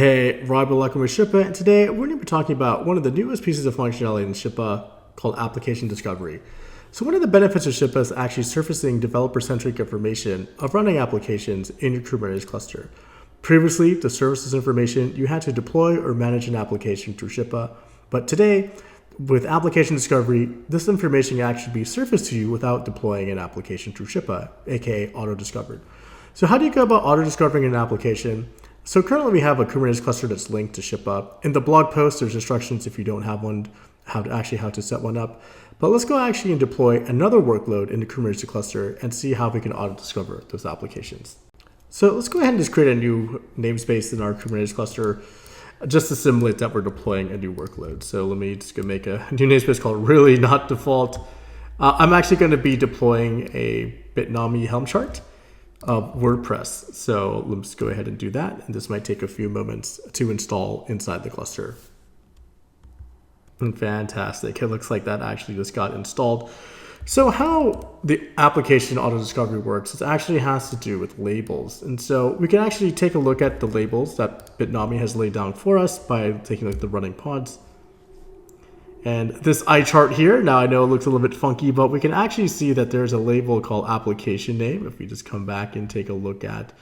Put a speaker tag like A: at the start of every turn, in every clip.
A: Hey, Rob, welcome with Shipa, and today we're going to be talking about one of the newest pieces of functionality in Shipa called application discovery. So one of the benefits of Shipa is actually surfacing developer-centric information of running applications in your Kubernetes cluster. Previously, to surface this information, you had to deploy or manage an application through Shipa, but today, with application discovery, this information can actually be surfaced to you without deploying an application through Shipa, aka auto-discovered. So how do you go about auto-discovering an application? So currently we have a Kubernetes cluster that's linked to Shipa. In the blog post, there's instructions if you don't have one, how to set one up. But let's go actually and deploy another workload in the Kubernetes cluster and see how we can auto-discover those applications. So let's go ahead and just create a new namespace in our Kubernetes cluster, just to simulate that we're deploying a new workload. So let me just go make a new namespace called really not default. I'm actually going to be deploying a Bitnami Helm chart of WordPress. So let's go ahead and do that. And this might take a few moments to install inside the cluster. And fantastic. It looks like that actually just got installed. So how the application auto discovery works, it actually has to do with labels. And so we can actually take a look at the labels that Bitnami has laid down for us by taking a look at the running pods. And this eye chart here, now I know it looks a little bit funky, but we can actually see that there's a label called application name. If we just come back and take a look at,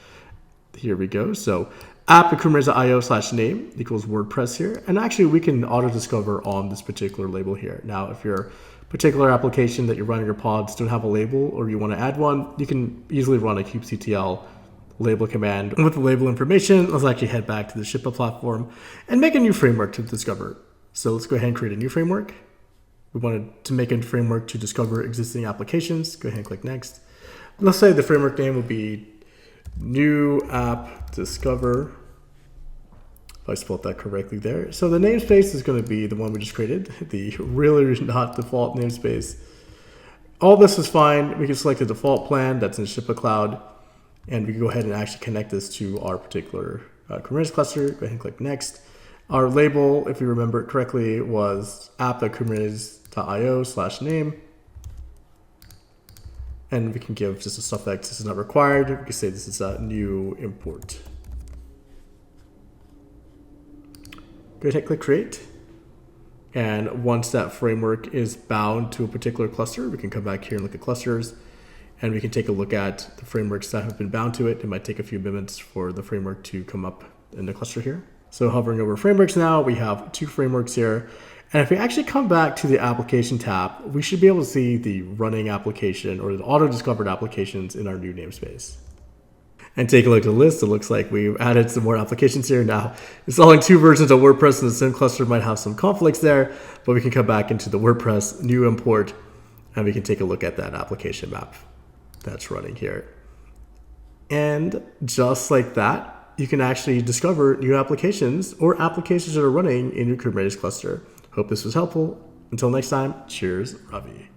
A: here we go. So app.kubernetes.io/name equals WordPress here. And actually we can auto discover on this particular label here. Now, if your particular application that you're running your pods don't have a label or you want to add one, you can easily run a kubectl label command. And with the label information, let's actually head back to the Shipa platform and make a new framework to discover. So let's go ahead and create a new framework. We wanted to make a framework to discover existing applications. Go ahead and click next. Let's say the framework name will be new app discover. If I spelled that correctly there. So the namespace is going to be the one we just created, the really not default namespace. All this is fine. We can select the default plan that's in Shipa Cloud, and we can go ahead and actually connect this to our particular Kubernetes cluster. Go ahead and click next. Our label, if you remember it correctly, was app.kubernetes.io/name. And we can give just a suffix. This is not required. We can say this is a new import. Go ahead and click create. And once that framework is bound to a particular cluster, we can come back here and look at clusters. And we can take a look at the frameworks that have been bound to it. It might take a few minutes for the framework to come up in the cluster here. So hovering over frameworks now, we have two frameworks here. And if we actually come back to the application tab, we should be able to see the running application or the auto-discovered applications in our new namespace. And take a look at the list. It looks like we've added some more applications here. Now, installing two versions of WordPress in the same cluster might have some conflicts there, but we can come back into the WordPress new import and we can take a look at that application map that's running here. And just like that, you can actually discover new applications or applications that are running in your Kubernetes cluster. Hope this was helpful. Until next time, cheers, Ravi.